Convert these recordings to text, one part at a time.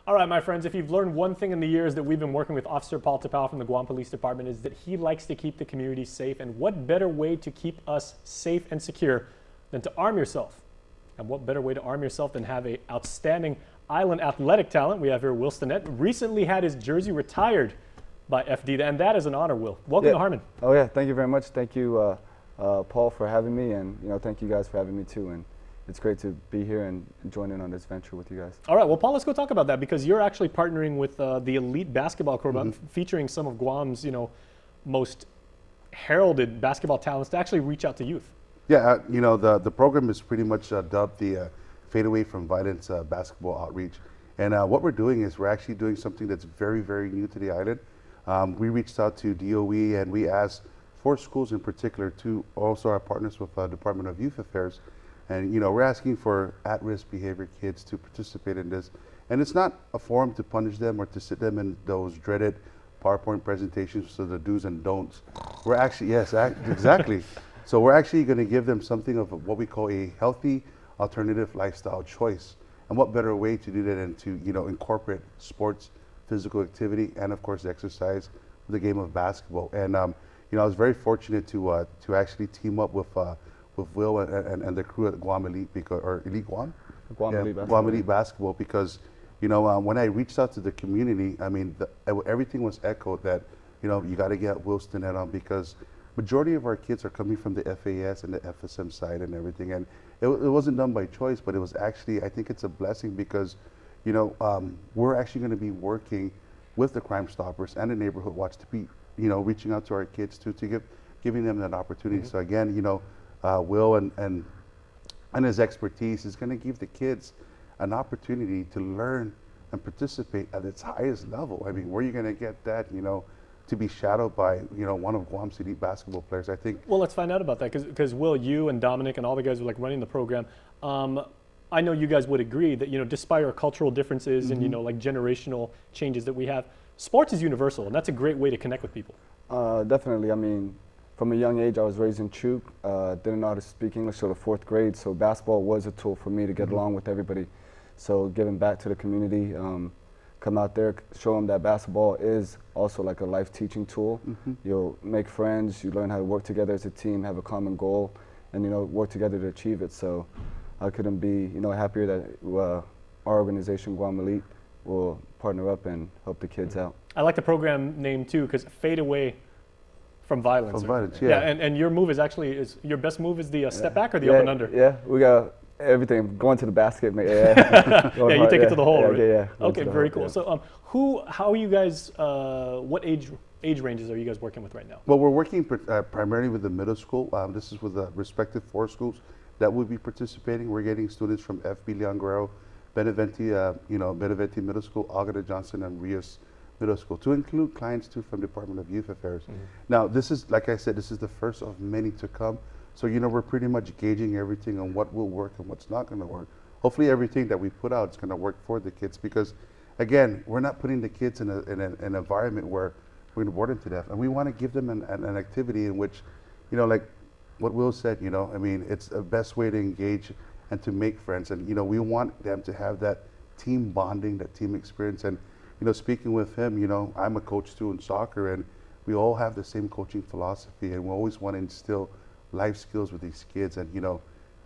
All right, my friends, if you've learned one thing in the years that we've been working with Officer Paul Tapao from the Guam Police Department is that he likes to keep the community safe. And what better way to keep us safe and secure than to arm yourself? And what better way to arm yourself than have a outstanding island athletic talent? We have here Will Stinnett, recently had his jersey retired by FD, and that is an honor, Will. Welcome to Harmon. Oh yeah, thank you very much. Thank you, Paul, for having me, and thank you guys for having me too. And it's great to be here and join in on this venture with you guys. All right, well, Paul, let's go talk about that, because you're actually partnering with the Elite Basketball program, featuring some of Guam's, most heralded basketball talents to actually reach out to youth. Yeah, the program is pretty much dubbed the Fadeaway from Violence Basketball Outreach. And what we're doing is we're actually doing something that's very, very new to the island. We reached out to DOE and we asked 4 schools in particular to also our partners with Department of Youth Affairs. And we're asking for at-risk behavior kids to participate in this. And it's not a forum to punish them or to sit them in those dreaded PowerPoint presentations to the do's and don'ts. We're actually, yes, exactly. So we're actually going to give them something of what we call a healthy alternative lifestyle choice. And what better way to do that than to incorporate sports, physical activity, and of course exercise with the game of basketball. And I was very fortunate to actually team up with Will and the crew at Guam Elite, Elite Guam? Guam Elite Basketball. Guam Elite Basketball, because when I reached out to the community, I mean, everything was echoed that you got to get Will Stinnett on, because majority of our kids are coming from the FAS and the FSM side and everything, and it wasn't done by choice, but it was actually, I think it's a blessing, because we're actually going to be working with the Crime Stoppers and the Neighborhood Watch to be reaching out to our kids to giving them that opportunity. So again, Will and his expertise is going to give the kids an opportunity to learn and participate at its highest level. I mean, where are you going to get that, to be shadowed by, one of Guam's elite basketball players, I think. Well, let's find out about that, because Will, you and Dominic and all the guys who are running the program, I know you guys would agree that, despite our cultural differences and, generational changes that we have, sports is universal, and that's a great way to connect with people. Definitely. I mean, from a young age, I was raised in Chuk, didn't know how to speak English till the 4th grade, so basketball was a tool for me to get along with everybody. So giving back to the community, come out there, show them that basketball is also like a life teaching tool. You'll make friends, you learn how to work together as a team, have a common goal, and work together to achieve it. So I couldn't be happier that our organization, Guam Elite, will partner up and help the kids out. I like the program name too, because Fadeaway from Violence. From Violence, yeah. And your move is actually, your best move is the step back or the up and under? Yeah, we got everything, going to the basket. Yeah, you take it to the hole, right? Yeah. Okay, very cool. Yeah. So how are you guys, what age ranges are you guys working with right now? Well, we're working primarily with the middle school. This is with the respective 4 schools that will be participating. We're getting students from FB Leon Guerrero, Beneventi, Beneventi Middle School, Agata Johnson, and Rios Middle School, to include clients too from Department of Youth Affairs. Now, this is, like I said, this is the first of many to come. So, we're pretty much gauging everything on what will work and what's not going to work. Hopefully everything that we put out is going to work for the kids, because, again, we're not putting the kids in an environment where we're going to bore them to death. And we want to give them an activity in which, like what Will said, I mean, it's the best way to engage and to make friends. And, we want them to have that team bonding, that team experience. And, speaking with him, I'm a coach too in soccer, and we all have the same coaching philosophy, and we always want to instill life skills with these kids. And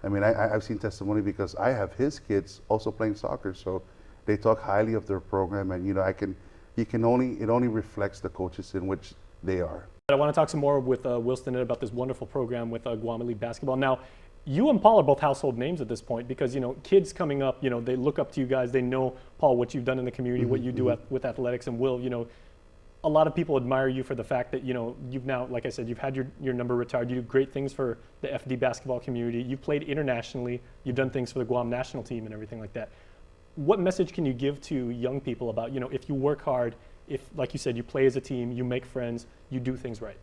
I mean, I've seen testimony, because I have his kids also playing soccer, so they talk highly of their program, and it only reflects the coaches in which they are. I want to talk some more with Will Stinnett about this wonderful program with Guam Elite Basketball. Now, you and Paul are both household names at this point, because kids coming up, they look up to you guys. They know, Paul, what you've done in the community, what you do with athletics, and Will, a lot of people admire you for the fact that, you've now, like I said, you've had your number retired. You do great things for the FD basketball community. You've played internationally. You've done things for the Guam national team and everything like that. What message can you give to young people about, if you work hard, if, like you said, you play as a team, you make friends, you do things right?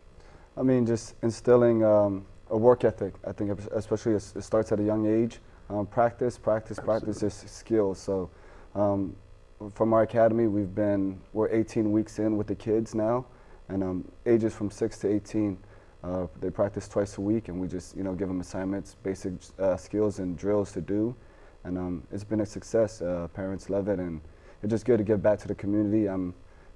I mean, just instilling a work ethic. I think especially it starts at a young age. Practice is skills. So from our academy, we're 18 weeks in with the kids now, and ages from 6 to 18, they practice twice a week, and we just give them assignments, basic skills and drills to do, and it's been a success. Parents love it, and it's just good to give back to the community. I'm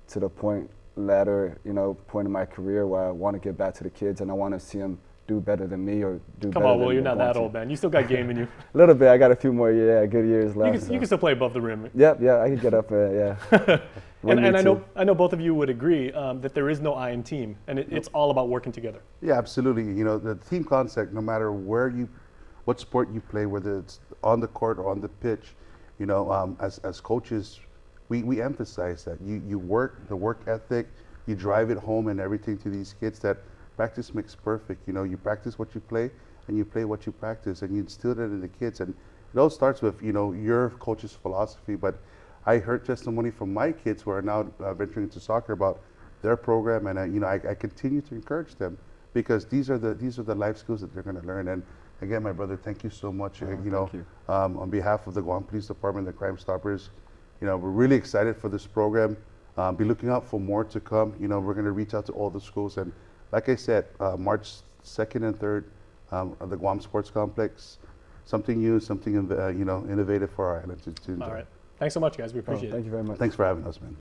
to the point in my career where I want to give back to the kids, and I want to see them do better than me or do Come better on, than Will, you're not they want that to. old, man. You still got game in you. A little bit. I got a few more good years left. You can still play above the rim. Yep, I can get up there, yeah. And I know both of you would agree that there is no I in team, and it's all about working together. Yeah, absolutely. You know, the team concept, no matter what sport you play, whether it's on the court or on the pitch, you know, as coaches, we emphasize that you work, the work ethic, you drive it home and everything to these kids that practice makes perfect. You know, you practice what you play and you play what you practice, and you instill that in the kids. And it all starts with, you know, your coach's philosophy. But I heard testimony from my kids who are now venturing into soccer about their program, and you know, I continue to encourage them because these are the life skills that they're going to learn. And again, my brother, thank you so much. On behalf of the Guam Police Department, the Crime Stoppers, you know, we're really excited for this program. Be looking out for more to come. You know, we're going to reach out to all the schools, and like I said, March 2nd and 3rd, at the Guam Sports Complex, something new, something innovative for our island to All right. Thanks so much, guys. We appreciate it. Thank you very much. Thanks for having us, man.